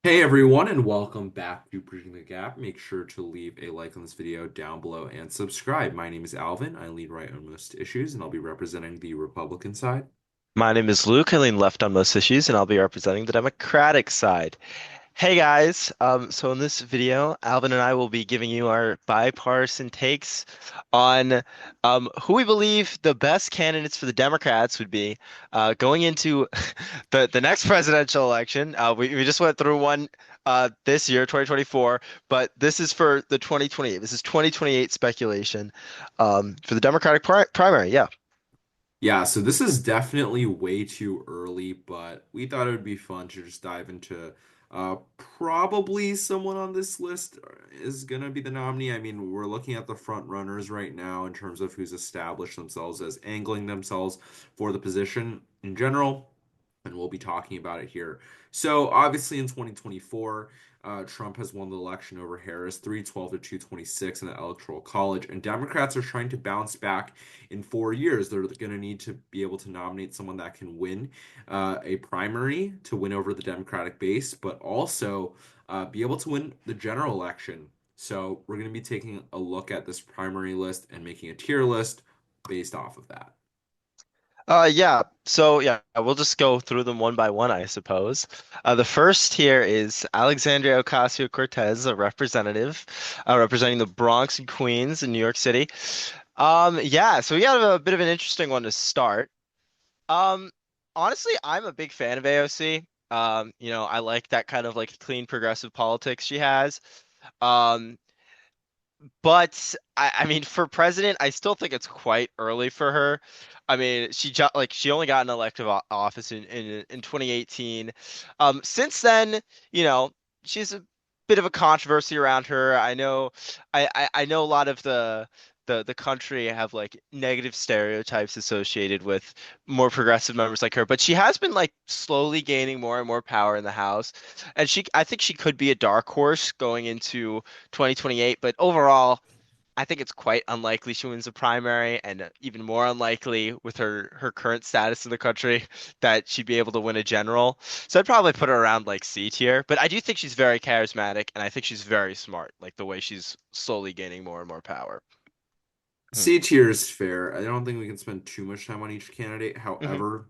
Hey everyone, and welcome back to Bridging the Gap. Make sure to leave a like on this video down below and subscribe. My name is Alvin. I lead right on most issues, and I'll be representing the Republican side. My name is Luke. I lean left on most issues, and I'll be representing the Democratic side. Hey guys, so in this video, Alvin and I will be giving you our bipartisan takes on who we believe the best candidates for the Democrats would be going into the next presidential election. We just went through one this year, 2024, but this is for the 2028. This is 2028 speculation for the Democratic primary. Yeah. Yeah, so this is definitely way too early, but we thought it would be fun to just dive into probably someone on this list is going to be the nominee. I mean, we're looking at the front runners right now in terms of who's established themselves as angling themselves for the position in general, and we'll be talking about it here. So, obviously, in 2024, Trump has won the election over Harris 312 to 226 in the Electoral College, and Democrats are trying to bounce back in 4 years. They're going to need to be able to nominate someone that can win a primary to win over the Democratic base, but also be able to win the general election. So, we're going to be taking a look at this primary list and making a tier list based off of that. Yeah. So yeah, we'll just go through them one by one, I suppose. The first here is Alexandria Ocasio-Cortez, a representative, representing the Bronx and Queens in New York City. Yeah, so we got a bit of an interesting one to start. Um, Honestly, I'm a big fan of AOC. I like that kind of like clean progressive politics she has. Um, but I mean, for president, I still think it's quite early for her. I mean, she only got an elective office in 2018. Since then, you know, she's a bit of a controversy around her. I know a lot of the country have like negative stereotypes associated with more progressive members like her, but she has been like slowly gaining more and more power in the House, and I think she could be a dark horse going into 2028, but overall, I think it's quite unlikely she wins the primary, and even more unlikely with her current status in the country that she'd be able to win a general. So I'd probably put her around like C tier, but I do think she's very charismatic, and I think she's very smart, like the way she's slowly gaining more and more power. Hmm. C tier is fair. I don't think we can spend too much time on each candidate. Hmm. However,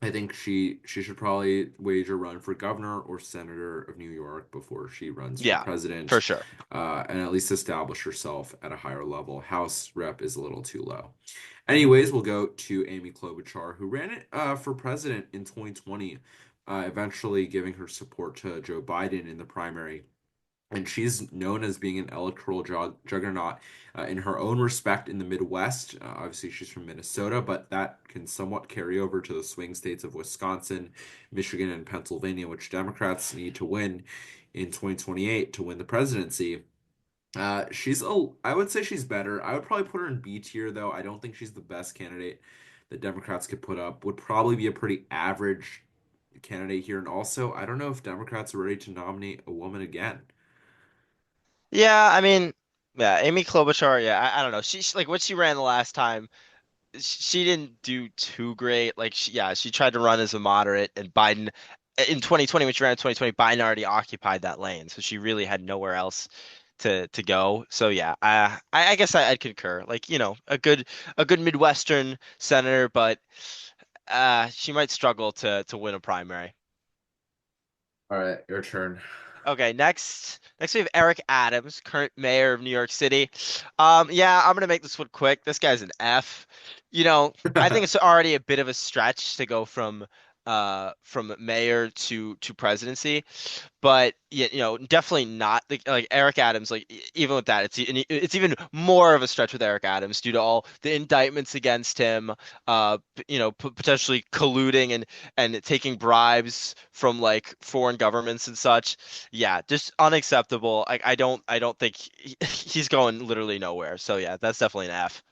I think she should probably wage a run for governor or senator of New York before she runs for Yeah, for president, sure. and at least establish herself at a higher level. House rep is a little too low. Hmm. Anyways, we'll go to Amy Klobuchar, who ran it for president in 2020, eventually giving her support to Joe Biden in the primary. And she's known as being an electoral juggernaut in her own respect in the Midwest. Obviously, she's from Minnesota, but that can somewhat carry over to the swing states of Wisconsin, Michigan, and Pennsylvania, which Democrats need to win in 2028 to win the presidency. I would say she's better. I would probably put her in B tier, though. I don't think she's the best candidate that Democrats could put up. Would probably be a pretty average candidate here. And also, I don't know if Democrats are ready to nominate a woman again. Yeah, I mean, yeah, Amy Klobuchar. Yeah, I don't know. She like what she ran the last time. She didn't do too great. Like, she tried to run as a moderate, and Biden in 2020, when she ran in 2020, Biden already occupied that lane, so she really had nowhere else to go. So yeah, I guess I'd concur. Like, a good Midwestern senator, but she might struggle to win a primary. All right, your turn. Okay, next we have Eric Adams, current mayor of New York City. Yeah, I'm gonna make this one quick. This guy's an F. I think it's already a bit of a stretch to go from mayor to presidency, but yeah, definitely not like Eric Adams. Like even with that, it's even more of a stretch with Eric Adams due to all the indictments against him. Potentially colluding and taking bribes from like foreign governments and such. Yeah, just unacceptable. I don't think he's going literally nowhere. So yeah, that's definitely an F.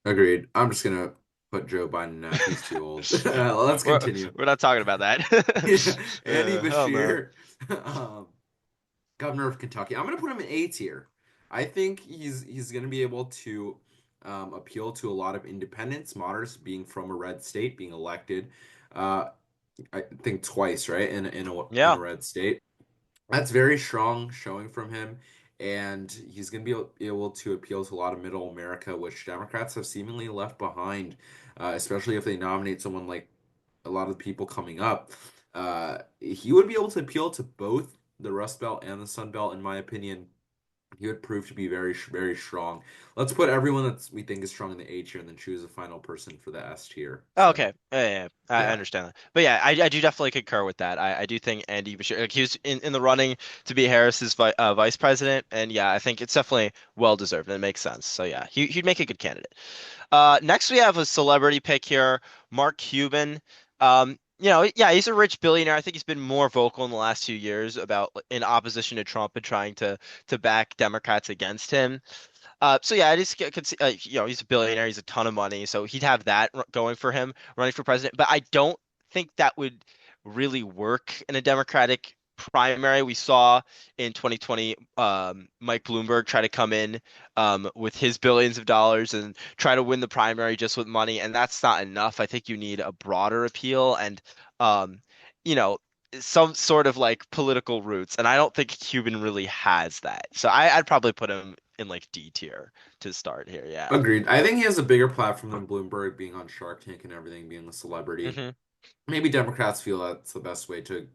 Agreed. I'm just gonna put Joe Biden F. He's too old. Let's we're continue. we're not talking about Yeah, that. Andy Hell no. Bashir, um, governor of Kentucky. I'm gonna put him in A tier. I think he's gonna be able to appeal to a lot of independents, moderates, being from a red state, being elected. Uh, I think twice, right? In a Yeah. red state. That's very strong showing from him, and he's going to be able to appeal to a lot of middle America, which Democrats have seemingly left behind, especially if they nominate someone like a lot of the people coming up. He would be able to appeal to both the Rust Belt and the Sun Belt, in my opinion. He would prove to be very strong. Let's put everyone that we think is strong in the A tier and then choose a final person for the S tier. Oh, So, okay, yeah, I yeah. understand that. But yeah, I do definitely concur with that. I do think Andy Bashir, like he was in the running to be Harris's vice president, and yeah, I think it's definitely well deserved and it makes sense. So yeah, he'd make a good candidate. Next we have a celebrity pick here, Mark Cuban. Yeah, he's a rich billionaire. I think he's been more vocal in the last few years about in opposition to Trump and trying to back Democrats against him. So yeah, I just could see, he's a billionaire, he's a ton of money, so he'd have that going for him running for president. But I don't think that would really work in a Democratic primary. We saw in 2020, Mike Bloomberg try to come in with his billions of dollars and try to win the primary just with money, and that's not enough. I think you need a broader appeal and, um, you know. Some sort of like political roots, and I don't think Cuban really has that. So I'd probably put him in like D tier to start here. Yeah. Agreed. I think he has a bigger platform than Bloomberg, being on Shark Tank and everything, being a celebrity. Hmm. Maybe Democrats feel that's the best way to,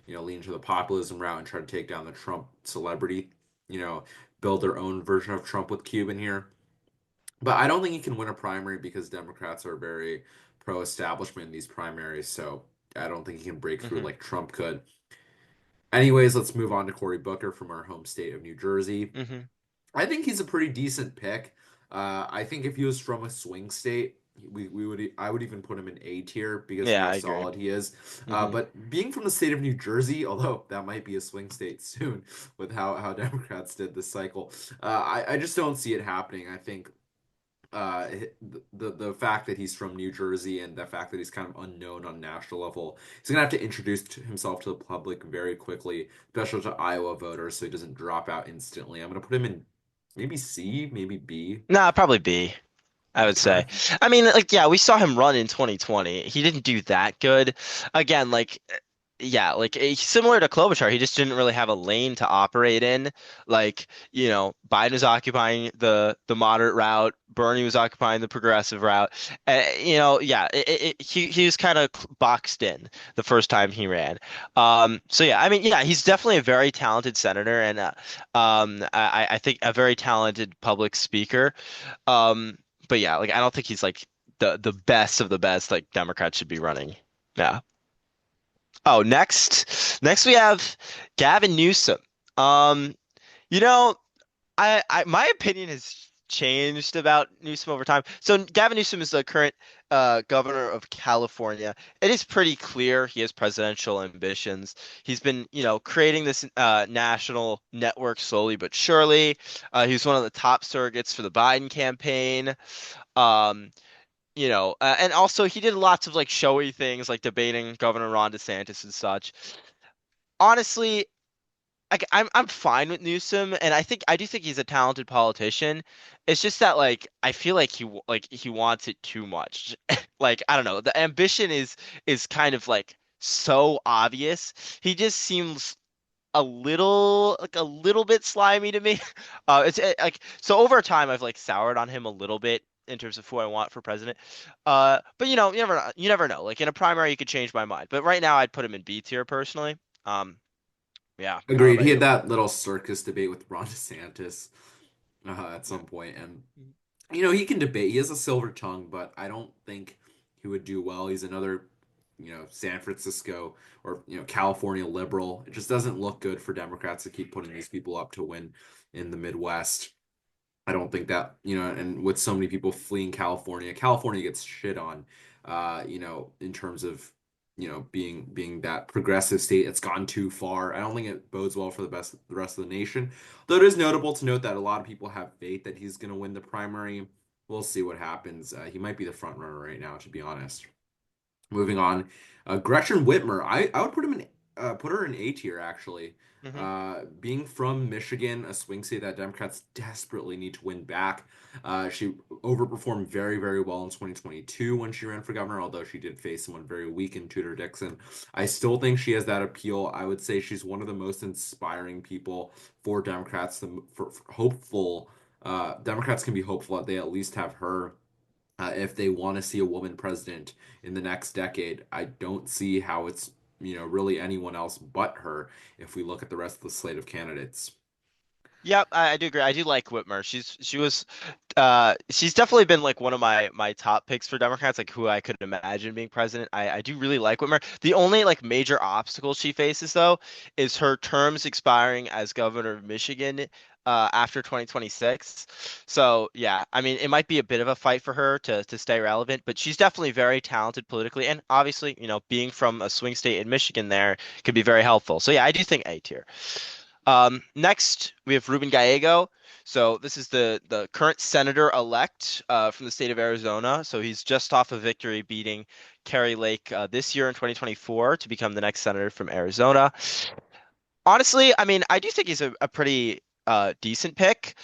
lean to the populism route and try to take down the Trump celebrity, you know, build their own version of Trump with Cuban here. But I don't think he can win a primary because Democrats are very pro-establishment in these primaries, so I don't think he can break through Hmm. like Trump could. Anyways, let's move on to Cory Booker from our home state of New Jersey. Hmm. I think he's a pretty decent pick. I think if he was from a swing state, we would I would even put him in A tier because of Yeah, how I agree. solid he is. Hmm. But being from the state of New Jersey, although that might be a swing state soon with how Democrats did this cycle, I just don't see it happening. I think uh the fact that he's from New Jersey and the fact that he's kind of unknown on national level, he's gonna have to introduce himself to the public very quickly, especially to Iowa voters, so he doesn't drop out instantly. I'm gonna put him in maybe C, maybe B. Nah, probably B. I would Okay. say. I mean, like, yeah, we saw him run in 2020. He didn't do that good. Again, like, yeah, like similar to Klobuchar, he just didn't really have a lane to operate in. Like, Biden was occupying the moderate route, Bernie was occupying the progressive route. Yeah, he was kind of boxed in the first time he ran. So yeah, I mean, yeah, he's definitely a very talented senator and I think a very talented public speaker. Um, but yeah, like I don't think he's like the best of the best like Democrats should be running. Yeah. Oh, next we have Gavin Newsom. Um, you know, I my opinion has changed about Newsom over time. So Gavin Newsom is the current governor of California. It is pretty clear he has presidential ambitions. He's been, creating this national network slowly but surely. He was one of the top surrogates for the Biden campaign. Um, and also he did lots of like showy things like debating Governor Ron DeSantis and such. Honestly, I'm fine with Newsom, and I do think he's a talented politician. It's just that like I feel like he wants it too much. Like I don't know, the ambition is kind of like so obvious. He just seems a little bit slimy to me. It's like so over time I've like soured on him a little bit in terms of who I want for president. But you never know. Like in a primary you could change my mind. But right now I'd put him in B tier personally. Um, yeah, I don't know Agreed. about He had you. that little circus debate with Ron DeSantis at Yeah. some point, and he can debate. He has a silver tongue, but I don't think he would do well. He's another, San Francisco or California liberal. It just doesn't look good for Democrats to keep putting these people up to win in the Midwest. I don't think that, and with so many people fleeing California, California gets shit on, in terms of, being that progressive state. It's gone too far. I don't think it bodes well for the rest of the nation. Though it is notable to note that a lot of people have faith that he's going to win the primary. We'll see what happens. He might be the front runner right now, to be honest. Moving on, Gretchen Whitmer. I would put him in put her in A tier actually. Hmm. Being from Michigan, a swing state that Democrats desperately need to win back. She overperformed very, very well in 2022 when she ran for governor, although she did face someone very weak in Tudor Dixon. I still think she has that appeal. I would say she's one of the most inspiring people for Democrats, for hopeful. Democrats can be hopeful that they at least have her if they want to see a woman president in the next decade. I don't see how it's, really anyone else but her if we look at the rest of the slate of candidates. Yep, I do agree. I do like Whitmer. She's definitely been like one of my top picks for Democrats, like who I could imagine being president. I do really like Whitmer. The only like major obstacle she faces though is her terms expiring as governor of Michigan after 2026. So yeah, I mean it might be a bit of a fight for her to stay relevant, but she's definitely very talented politically, and obviously, being from a swing state in Michigan there could be very helpful. So yeah, I do think A tier. Next, we have Ruben Gallego. So this is the current senator elect from the state of Arizona. So he's just off a victory beating Kerry Lake this year in 2024 to become the next senator from Arizona. Honestly, I mean, I do think he's a pretty decent pick.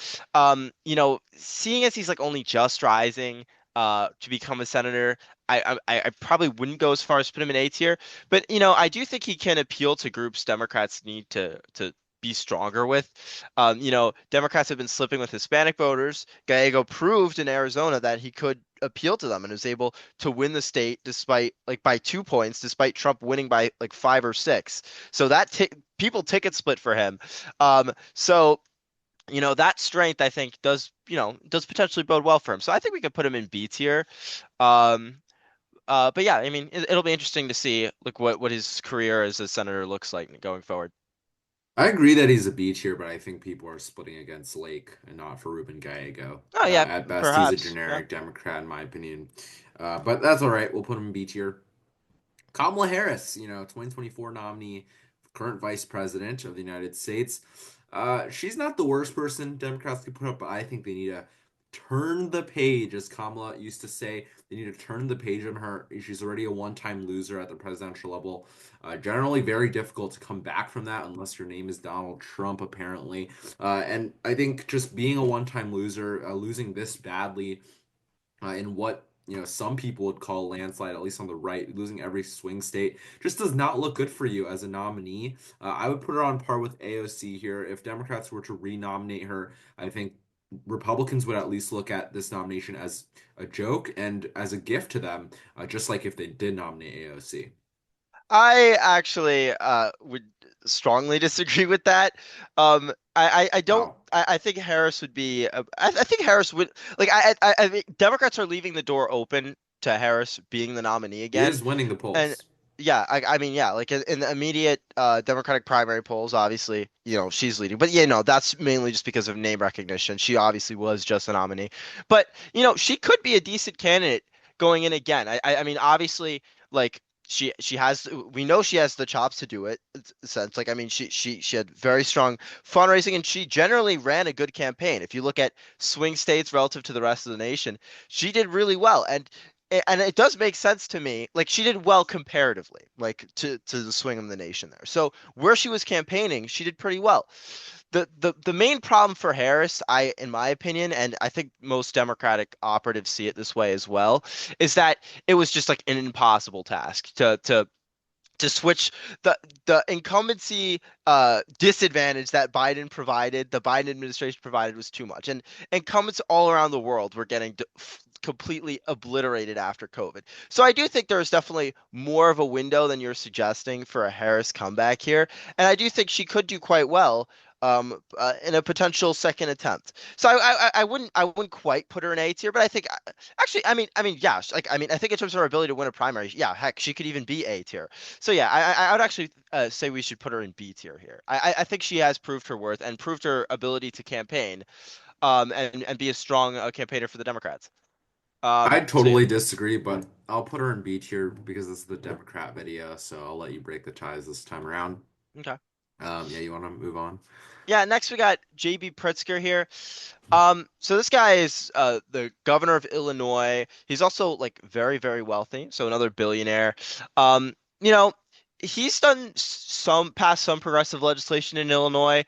Seeing as he's like only just rising to become a senator, I probably wouldn't go as far as put him in A tier. But I do think he can appeal to groups Democrats need to be stronger with. Democrats have been slipping with Hispanic voters. Gallego proved in Arizona that he could appeal to them and was able to win the state despite like by 2 points, despite Trump winning by like 5 or 6. So that people ticket split for him. So that strength I think does potentially bode well for him. So I think we could put him in B tier. Um, but yeah, I mean, it'll be interesting to see like what his career as a senator looks like going forward. I agree that he's a B tier, but I think people are splitting against Lake and not for Ruben Gallego. Oh yeah, At best, he's a perhaps. Yeah. generic Democrat, in my opinion. But that's all right. We'll put him in B tier. Kamala Harris, 2024 nominee, current vice president of the United States. She's not the worst person Democrats could put up, but I think they need to turn the page, as Kamala used to say. They need to turn the page on her. She's already a one-time loser at the presidential level. Generally, very difficult to come back from that unless your name is Donald Trump, apparently. And I think just being a one-time loser, losing this badly in what some people would call a landslide, at least on the right, losing every swing state just does not look good for you as a nominee. I would put her on par with AOC here. If Democrats were to renominate her, I think Republicans would at least look at this nomination as a joke and as a gift to them, just like if they did nominate AOC. I actually would strongly disagree with that. I don't. Wow. I think Harris would be. I think Harris would like. I think Democrats are leaving the door open to Harris being the nominee He again. is winning the And polls. yeah, I mean, yeah, like in the immediate Democratic primary polls, obviously, she's leading. But that's mainly just because of name recognition. She obviously was just a nominee. But, she could be a decent candidate going in again. I mean, obviously, like she has we know she has the chops to do it. Sense like I mean she had very strong fundraising and she generally ran a good campaign. If you look at swing states relative to the rest of the nation, she did really well. And it does make sense to me. Like she did well comparatively, like to the swing of the nation there. So where she was campaigning, she did pretty well. The main problem for Harris, in my opinion, and I think most Democratic operatives see it this way as well, is that it was just like an impossible task to switch the incumbency disadvantage that the Biden administration provided was too much. And incumbents all around the world were getting completely obliterated after COVID. So I do think there's definitely more of a window than you're suggesting for a Harris comeback here. And I do think she could do quite well in a potential second attempt. So I wouldn't quite put her in A tier, but I think actually I mean yeah, like I mean I think in terms of her ability to win a primary, yeah, heck, she could even be A tier. So yeah, I would actually say we should put her in B tier here. I think she has proved her worth and proved her ability to campaign, and be a strong campaigner for the Democrats. I So yeah, totally disagree, but I'll put her in B tier because this is the Democrat video, so I'll let you break the ties this time around. okay. Yeah, you want to move on? Yeah, next we got JB Pritzker here. So this guy is the governor of Illinois. He's also like very, very wealthy, so another billionaire. Um, you know, he's done some passed some progressive legislation in Illinois.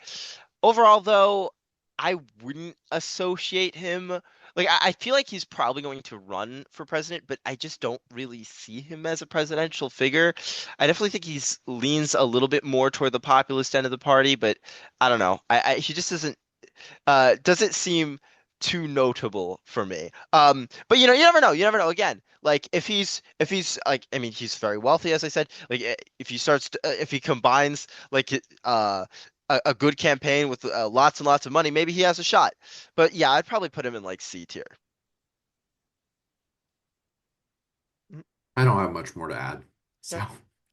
Overall, though, I wouldn't associate him. Like, I feel like he's probably going to run for president, but I just don't really see him as a presidential figure. I definitely think he's leans a little bit more toward the populist end of the party, but I don't know. He just doesn't seem too notable for me. But you never know. You never know. Again, like if he's like, I mean, he's very wealthy, as I said. Like if he combines like a good campaign with lots and lots of money, maybe he has a shot. But yeah, I'd probably put him in like C tier. Mm, I don't have much more to add. So okay,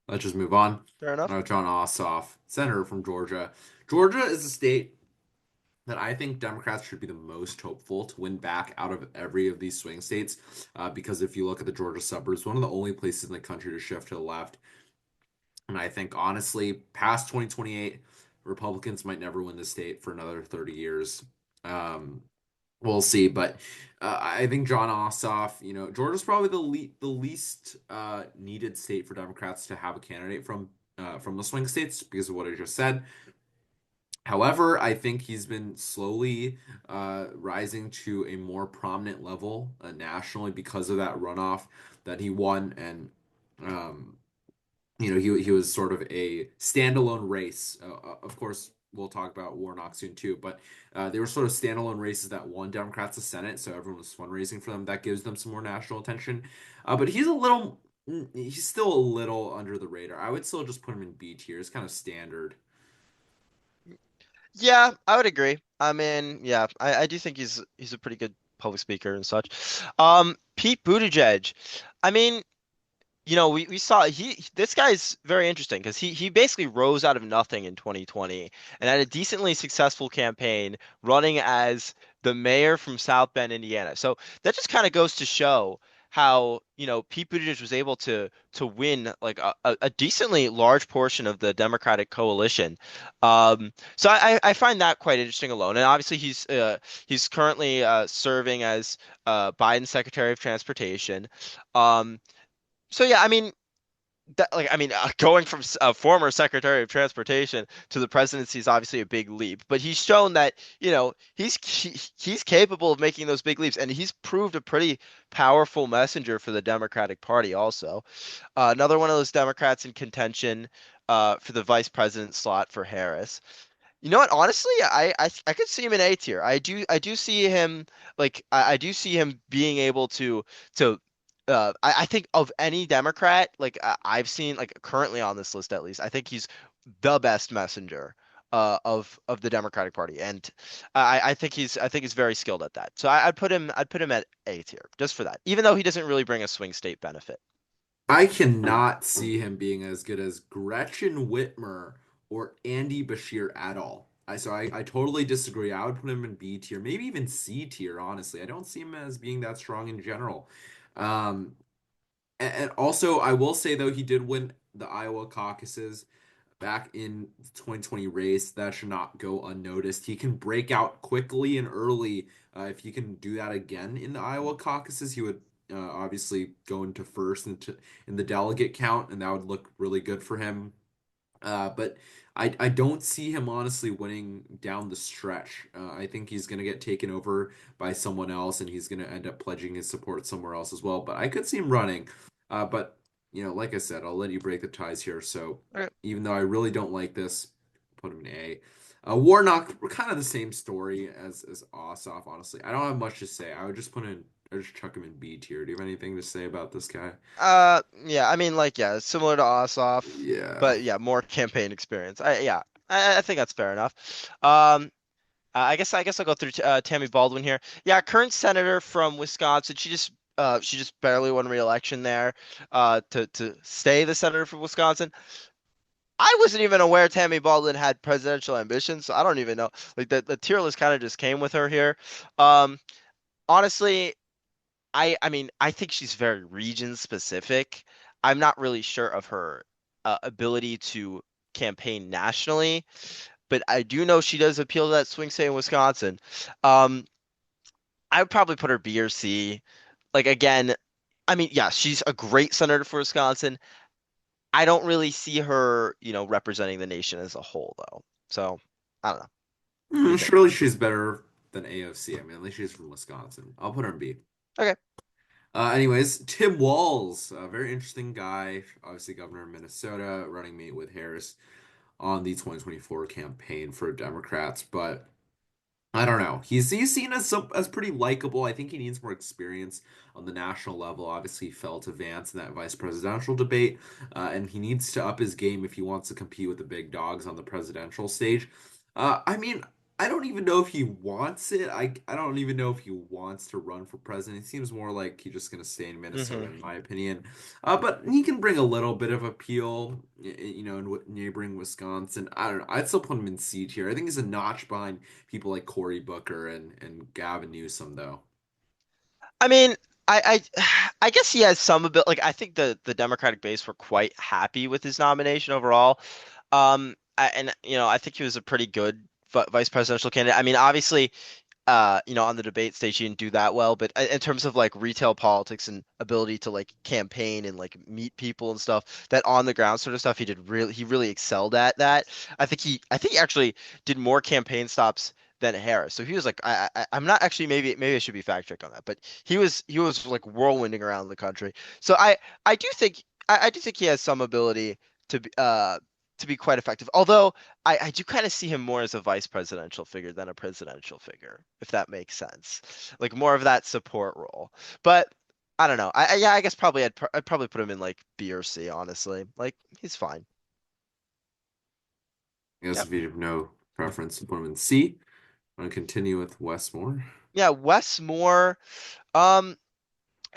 let's just move on. fair enough. John Ossoff, senator from Georgia. Georgia is a state that I think Democrats should be the most hopeful to win back out of every of these swing states. Because if you look at the Georgia suburbs, one of the only places in the country to shift to the left. And I think honestly, past 2028, Republicans might never win the state for another 30 years. Um, we'll see, but I think John Ossoff, Georgia's probably the least needed state for Democrats to have a candidate from the swing states because of what I just said. However, I think he's been slowly rising to a more prominent level nationally because of that runoff that he won, and um, he was sort of a standalone race. Of course, we'll talk about Warnock soon too, but they were sort of standalone races that won Democrats the Senate, so everyone was fundraising for them. That gives them some more national attention. But he's still a little under the radar. I would still just put him in B tier. It's kind of standard. Yeah, I would agree. I mean, yeah, I do think he's a pretty good public speaker and such. Pete Buttigieg. I mean, we saw this guy's very interesting because he basically rose out of nothing in 2020 and had a decently successful campaign running as the mayor from South Bend, Indiana. So that just kind of goes to show how, Pete Buttigieg was able to win like a decently large portion of the Democratic coalition. So I find that quite interesting alone. And obviously he's currently serving as Biden's Secretary of Transportation. Um, so yeah, I mean going from a former Secretary of Transportation to the presidency is obviously a big leap, but he's shown that, he's capable of making those big leaps, and he's proved a pretty powerful messenger for the Democratic Party also. Another one of those Democrats in contention for the vice president slot for Harris. You know what? Honestly, I could see him in A tier. I do see him I do see him being able to I think of any Democrat like I've seen like currently on this list at least, I think he's the best messenger of the Democratic Party, and I think he's very skilled at that. So I'd put him at A tier just for that, even though he doesn't really bring a swing state benefit. I cannot see him being as good as Gretchen Whitmer or Andy Bashir at all. I totally disagree. I would put him in B tier, maybe even C tier, honestly. I don't see him as being that strong in general. Um, and also, I will say though, he did win the Iowa caucuses back in the 2020 race. That should not go unnoticed. He can break out quickly and early. If he can do that again in the Iowa caucuses, he would obviously go into first in the delegate count, and that would look really good for him. But I don't see him honestly winning down the stretch. I think he's going to get taken over by someone else, and he's going to end up pledging his support somewhere else as well. But I could see him running. But like I said, I'll let you break the ties here. So Okay. even though I really don't like this, put him in A. Warnock, we're kind of the same story as Ossoff. Honestly, I don't have much to say. I just chuck him in B tier. Do you have anything to say about this guy? Yeah, I mean, like, yeah, similar to Ossoff, Yeah. but yeah, more campaign experience. I think that's fair enough. Um, I guess I'll go through Tammy Baldwin here. Yeah, current senator from Wisconsin. She just barely won re-election there, to stay the senator from Wisconsin. I wasn't even aware Tammy Baldwin had presidential ambitions, so I don't even know. Like the tier list kind of just came with her here. Um, Honestly. I mean, I think she's very region specific. I'm not really sure of her ability to campaign nationally, but I do know she does appeal to that swing state in Wisconsin. Um, I would probably put her B or C. Like again, I mean, yeah, she's a great senator for Wisconsin. I don't really see her, representing the nation as a whole though. So I don't know. What do you think? Surely she's better than AOC. I mean, at least she's from Wisconsin. I'll put her in B. Okay. Anyways, Tim Walz, a very interesting guy, obviously governor of Minnesota, running mate with Harris on the 2024 campaign for Democrats, but I don't know. He's seen as pretty likable. I think he needs more experience on the national level. Obviously, he fell to Vance in that vice presidential debate, and he needs to up his game if he wants to compete with the big dogs on the presidential stage. I mean, I don't even know if he wants it. I don't even know if he wants to run for president. It seems more like he's just going to stay in Minnesota, Hmm. in my opinion. But he can bring a little bit of appeal, in neighboring Wisconsin. I don't know. I'd still put him in C tier. I think he's a notch behind people like Cory Booker and Gavin Newsom, though. I mean, I guess he has some ability. Like, I think the Democratic base were quite happy with his nomination overall. And I think he was a pretty good vice presidential candidate. I mean, obviously, on the debate stage, he didn't do that well, but in terms of like retail politics and ability to like campaign and like meet people and stuff, that on the ground sort of stuff, he really excelled at that. I think he actually did more campaign stops than Harris. So he was like, I'm not actually, maybe I should be fact checked on that, but he was like whirlwinding around the country. So I do think he has some ability to be quite effective. Although I do kind of see him more as a vice presidential figure than a presidential figure, if that makes sense. Like more of that support role. But I don't know. Yeah, I guess probably I'd probably put him in like B or C, honestly. Like he's fine. I guess Yep. if you have no preference, put him in C. I'm gonna continue with Westmore. Yeah, Wes Moore. Um,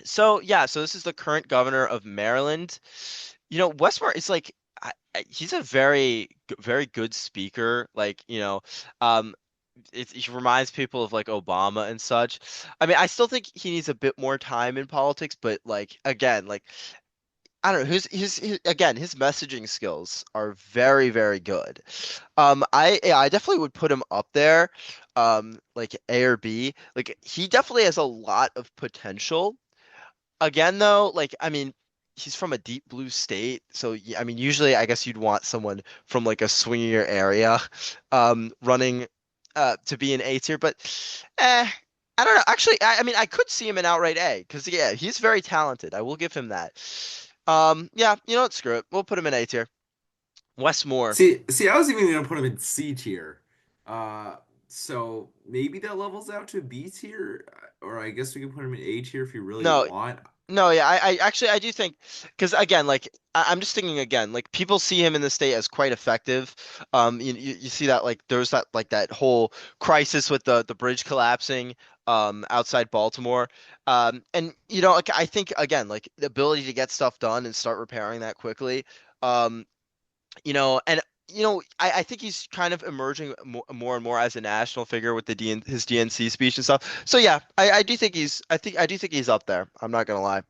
so this is the current governor of Maryland. Wes Moore is like he's a very good speaker. Like, um, he reminds people of like Obama and such. I mean, I still think he needs a bit more time in politics, but like again, like I don't know, again, his messaging skills are very good. I definitely would put him up there, like A or B. Like he definitely has a lot of potential. Again, though, like I mean, he's from a deep blue state, so I mean, usually I guess you'd want someone from like a swingier area, running, to be an A tier. But, I don't know. Actually, I mean, I could see him in outright A because yeah, he's very talented. I will give him that. Yeah, you know what? Screw it. We'll put him in A tier. Wes Moore. See, I was even gonna put him in C tier. Uh, so maybe that levels out to B tier, or I guess we can put him in A tier if you really No, want. No, yeah, I actually I do think because again, like I'm just thinking again, like people see him in the state as quite effective. You see that like there's that whole crisis with the bridge collapsing outside Baltimore. And like I think again, like the ability to get stuff done and start repairing that quickly. Um, and I think he's kind of emerging more and more as a national figure with his DNC speech and stuff. So yeah, I do think he's up there. I'm not gonna lie.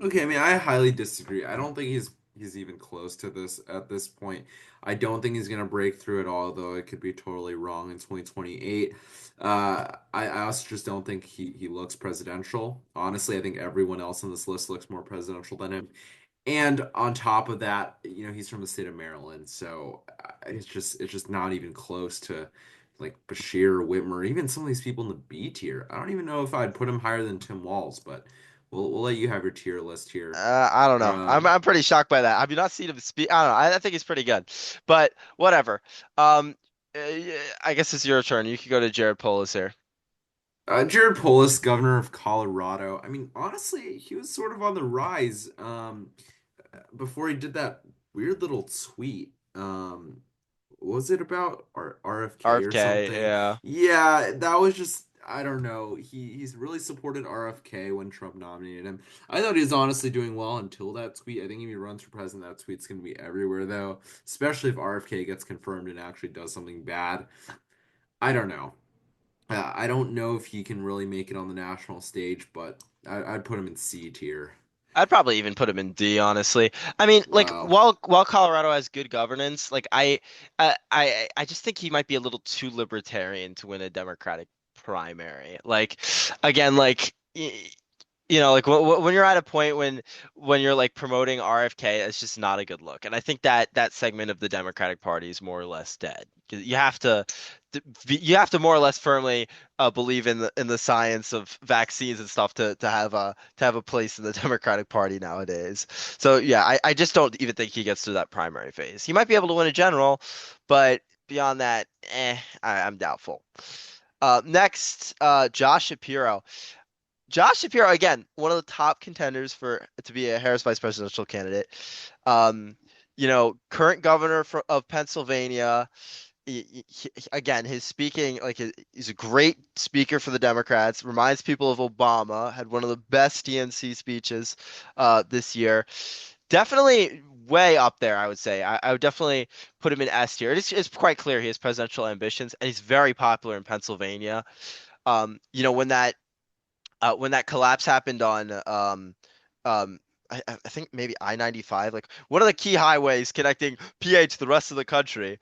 Okay, I mean, I highly disagree. I don't think he's even close to this at this point. I don't think he's gonna break through at all, though it could be totally wrong in 2028. I also just don't think he looks presidential. Honestly, I think everyone else on this list looks more presidential than him. And on top of that, he's from the state of Maryland, so it's just not even close to like Bashir, Whitmer, even some of these people in the B tier. I don't even know if I'd put him higher than Tim Walz, but we'll let you have your tier list here. I don't know. Um, I'm pretty shocked by that. Have you not seen him speak? I don't know. I think he's pretty good, but whatever. Um, yeah, I guess it's your turn. You could go to Jared Polis here. Jared Polis, governor of Colorado. I mean, honestly, he was sort of on the rise. Before he did that weird little tweet. Was it about RFK or RFK, something? yeah. Yeah, that was just I don't know. He's really supported RFK when Trump nominated him. I thought he was honestly doing well until that tweet. I think if he runs for president, that tweet's gonna be everywhere though, especially if RFK gets confirmed and actually does something bad. I don't know. I don't know if he can really make it on the national stage, but I'd put him in C tier. I'd probably even put him in D, honestly. I mean, like Wow. while Colorado has good governance, like I just think he might be a little too libertarian to win a Democratic primary. Like again, like like when you're at a point when you're like promoting RFK, it's just not a good look. And I think that that segment of the Democratic Party is more or less dead. You have to more or less firmly believe in the science of vaccines and stuff to have a place in the Democratic Party nowadays. So yeah, I just don't even think he gets through that primary phase. He might be able to win a general, but beyond that, I'm doubtful. Next, Josh Shapiro. Josh Shapiro, again, one of the top contenders for to be a Harris vice presidential candidate. Um, current governor of Pennsylvania. Again, his speaking, he's a great speaker for the Democrats. Reminds people of Obama. Had one of the best DNC speeches this year. Definitely way up there, I would say. I would definitely put him in S tier. It's quite clear he has presidential ambitions, and he's very popular in Pennsylvania. When that collapse happened on um I think maybe I-95, like one of the key highways connecting PA to the rest of the country.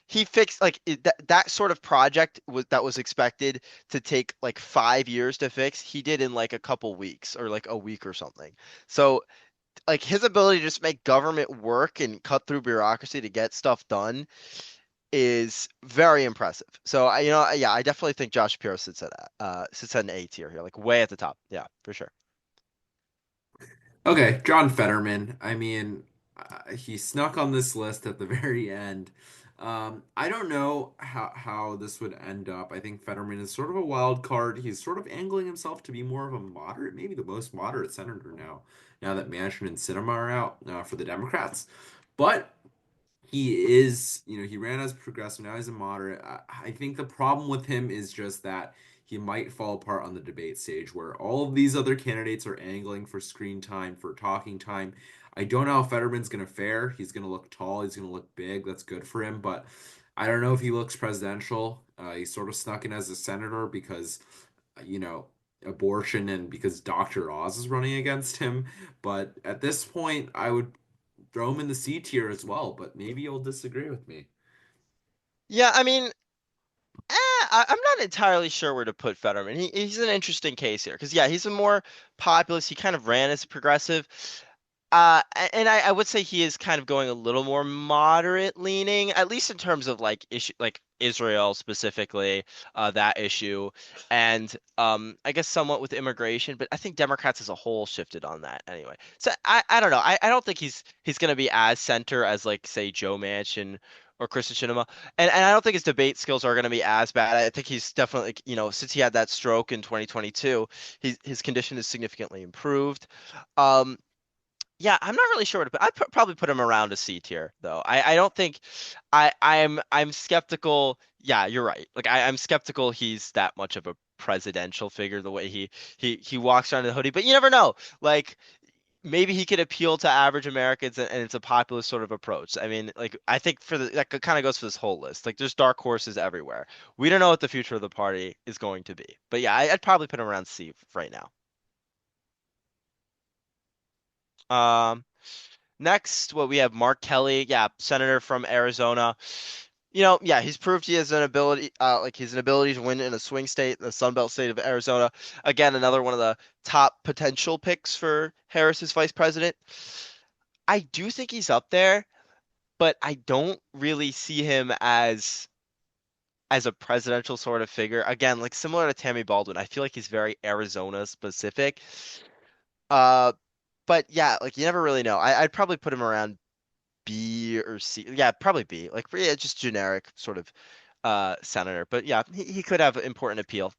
He fixed that sort of project that was expected to take like 5 years to fix. He did in like a couple weeks or like a week or something. So like his ability to just make government work and cut through bureaucracy to get stuff done is very impressive. So yeah, I definitely think Josh Shapiro sits at an A tier here, like way at the top. Yeah, for sure. Okay, John Fetterman. I mean, he snuck on this list at the very end. I don't know how this would end up. I think Fetterman is sort of a wild card. He's sort of angling himself to be more of a moderate, maybe the most moderate senator now, now that Manchin and Sinema are out for the Democrats. But he is, he ran as progressive. Now he's a moderate. I think the problem with him is just that he might fall apart on the debate stage where all of these other candidates are angling for screen time, for talking time. I don't know how Fetterman's going to fare. He's going to look tall. He's going to look big. That's good for him. But I don't know if he looks presidential. He sort of snuck in as a senator because, you know, abortion and because Dr. Oz is running against him. But at this point, I would throw him in the C tier as well, but maybe you'll disagree with me. Yeah, I mean, I'm not entirely sure where to put Fetterman. He's an interesting case here because yeah, he's a more populist. He kind of ran as a progressive. And I would say he is kind of going a little more moderate leaning, at least in terms of like issue, like Israel specifically, that issue, and I guess somewhat with immigration. But I think Democrats as a whole shifted on that anyway. So I don't know. I don't think he's going to be as center as like say Joe Manchin or Kristen Sinema, and I don't think his debate skills are going to be as bad. I think he's definitely, since he had that stroke in 2022, his condition is significantly improved. Um, yeah, I'm not really sure what to put. Probably put him around a C tier though. I don't think I'm skeptical. Yeah, you're right. Like I'm skeptical he's that much of a presidential figure the way he walks around in the hoodie. But you never know. Like maybe he could appeal to average Americans and it's a populist sort of approach. I mean, like I think that kind of goes for this whole list. Like there's dark horses everywhere. We don't know what the future of the party is going to be. But yeah, I'd probably put him around C right now. Um, Next, what we have Mark Kelly, yeah, senator from Arizona. Yeah, he's proved he has an ability, he's an ability to win in a swing state, the Sun Belt state of Arizona. Again, another one of the top potential picks for Harris as vice president. I do think he's up there, but I don't really see him as a presidential sort of figure. Again, like similar to Tammy Baldwin, I feel like he's very Arizona specific. Uh, but yeah, like you never really know. I'd probably put him around B or C. Yeah, probably B. Like yeah, just generic sort of senator. But yeah, he could have important appeal.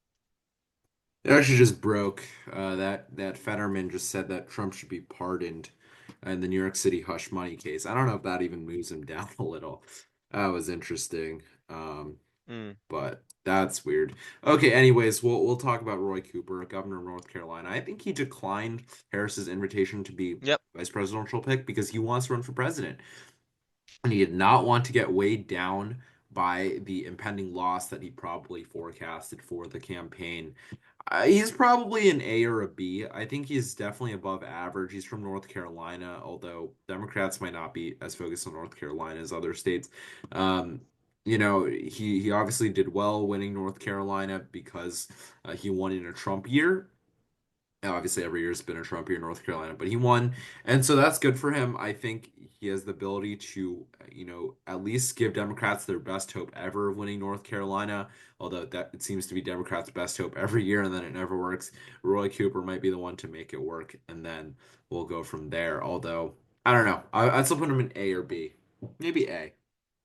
It actually just broke. That Fetterman just said that Trump should be pardoned in the New York City hush money case. I don't know if that even moves him down a little. That was interesting. Mm, But that's weird. Okay, anyways, we'll talk about Roy Cooper, governor of North Carolina. I think he declined Harris's invitation to be yep. vice presidential pick because he wants to run for president. And he did not want to get weighed down by the impending loss that he probably forecasted for the campaign. He's probably an A or a B. I think he's definitely above average. He's from North Carolina, although Democrats might not be as focused on North Carolina as other states. Um, he obviously did well winning North Carolina because he won in a Trump year. Obviously, every year has been a Trump year in North Carolina, but he won, and so that's good for him. I think he has the ability to, at least give Democrats their best hope ever of winning North Carolina. Although that it seems to be Democrats' best hope every year, and then it never works. Roy Cooper might be the one to make it work, and then we'll go from there. Although I don't know, I'd still put him in A or B, maybe A.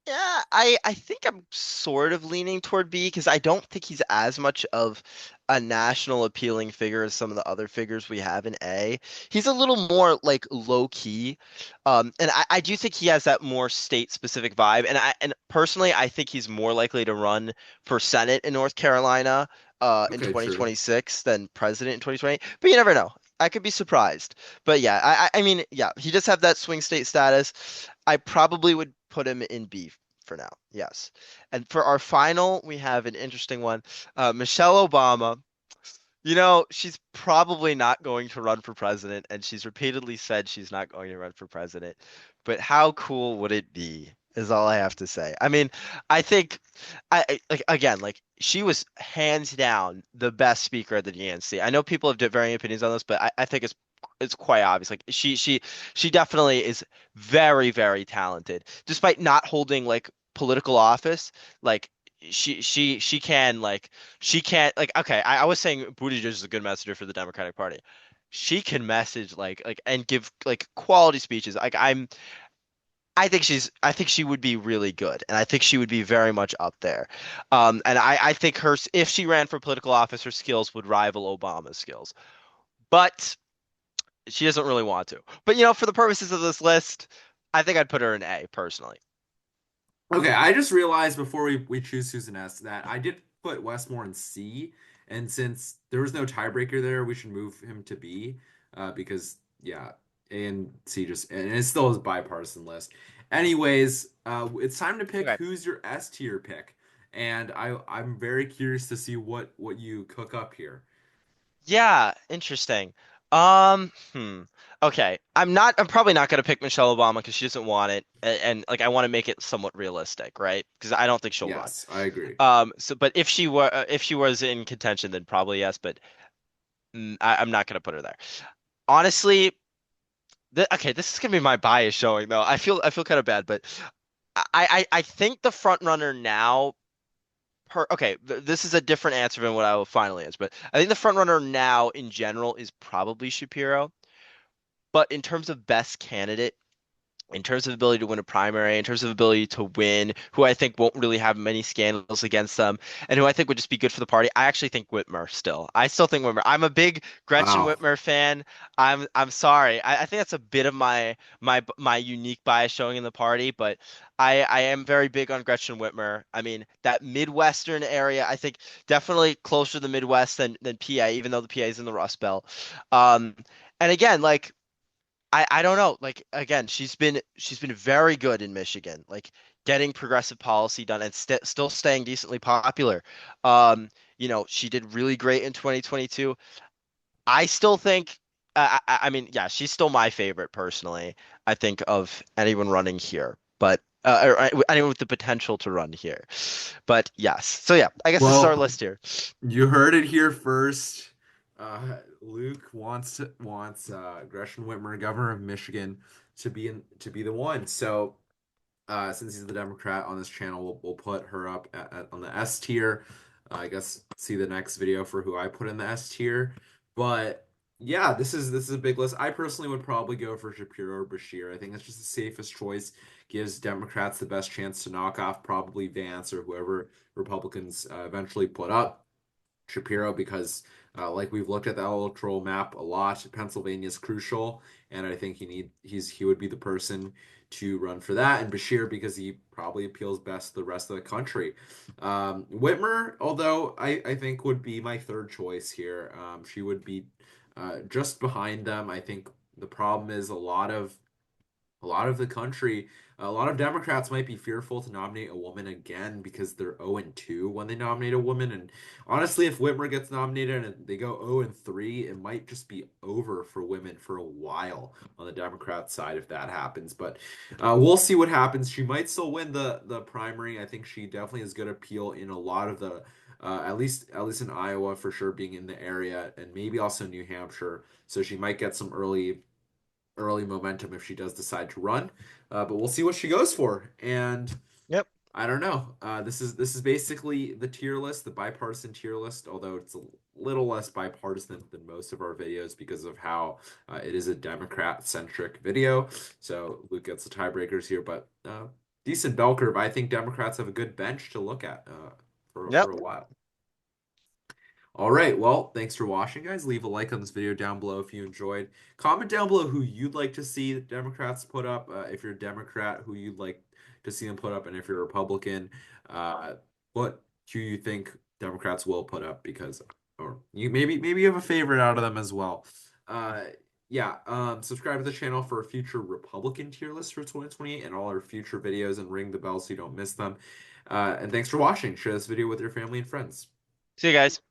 Yeah, I think I'm sort of leaning toward B because I don't think he's as much of a national appealing figure as some of the other figures we have in A. He's a little more like low key. And I do think he has that more state specific vibe. And personally I think he's more likely to run for Senate in North Carolina in Okay, true. 2026 than president in 2020. But you never know. I could be surprised. But yeah, I mean, yeah, he does have that swing state status. I probably would put him in B for now. Yes. And for our final, we have an interesting one. Michelle Obama. She's probably not going to run for president, and she's repeatedly said she's not going to run for president. But how cool would it be, is all I have to say. I mean, I think like again, like she was hands down the best speaker at the DNC. I know people have varying opinions on this, but I think it's quite obvious. Like she definitely is very, very talented, despite not holding like political office. Like she can like she can't like okay, I was saying Buttigieg is a good messenger for the Democratic Party. She can message like and give like quality speeches. I think she would be really good, and I think she would be very much up there. And I think if she ran for political office, her skills would rival Obama's skills. But she doesn't really want to. But for the purposes of this list, I think I'd put her in A personally. Okay, I just realized before we choose Susan S that I did put Westmore in C, and since there was no tiebreaker there, we should move him to B, because yeah, A and C just and it still is bipartisan list. Anyways, it's time to pick Okay. who's your S tier pick, and I'm very curious to see what you cook up here. Yeah, interesting. Hmm. Okay. I'm probably not gonna pick Michelle Obama because she doesn't want it. And like I want to make it somewhat realistic, right? Because I don't think she'll run. Yes, I agree. But if she was in contention, then probably yes, but I'm not gonna put her there. Honestly, okay, this is gonna be my bias showing though. I feel kind of bad, but I think the front runner now okay, this is a different answer than what I will finally answer, but I think the front runner now in general is probably Shapiro. But in terms of best candidate, in terms of ability to win a primary, in terms of ability to win, who I think won't really have many scandals against them, and who I think would just be good for the party, I actually think Whitmer still. I still think Whitmer. I'm a big Gretchen Wow. Whitmer fan. I'm sorry. I think that's a bit of my unique bias showing in the party, but I am very big on Gretchen Whitmer. I mean, that Midwestern area, I think definitely closer to the Midwest than PA, even though the PA is in the Rust Belt. Um, and again, like I don't know. Like again, she's been very good in Michigan, like getting progressive policy done and still staying decently popular. She did really great in 2022. I still think I mean, yeah, she's still my favorite personally, I think of anyone running here. But or anyone with the potential to run here. But yes. So yeah, I guess this is our Well, list here. you heard it here first. Luke wants Gretchen Whitmer, governor of Michigan, to be the one. So since he's the Democrat on this channel, we'll put her up on the S tier. I guess see the next video for who I put in the S tier. But yeah, this is a big list. I personally would probably go for Shapiro or Bashir. I think that's just the safest choice. Gives Democrats the best chance to knock off probably Vance or whoever Republicans eventually put up. Shapiro because, like we've looked at the electoral map a lot, Pennsylvania is crucial, and I think he would be the person to run for that, and Bashir because he probably appeals best to the rest of the country. Whitmer, although I think would be my third choice here. She would be just behind them. I think the problem is a lot of the country, a lot of Democrats might be fearful to nominate a woman again because they're 0 and 2 when they nominate a woman. And honestly, if Whitmer gets nominated and they go 0 and 3, it might just be over for women for a while on the Democrat side if that happens. But we'll see what happens. She might still win the primary. I think she definitely has good appeal in a lot of the at least in Iowa for sure, being in the area, and maybe also New Hampshire. So she might get some early momentum if she does decide to run. But we'll see what she goes for. And Yep. I don't know. This is basically the tier list, the bipartisan tier list, although it's a little less bipartisan than most of our videos because of how it is a Democrat-centric video. So Luke gets the tiebreakers here, but decent bell curve. I think Democrats have a good bench to look at for Yep. a while. All right. Well, thanks for watching, guys. Leave a like on this video down below if you enjoyed. Comment down below who you'd like to see the Democrats put up. If you're a Democrat, who you'd like to see them put up, and if you're a Republican, uh, what who you think Democrats will put up because, or you maybe you have a favorite out of them as well. Uh, yeah. Subscribe to the channel for a future Republican tier list for 2028 and all our future videos, and ring the bell so you don't miss them. And thanks for watching. Share this video with your family and friends. See you guys.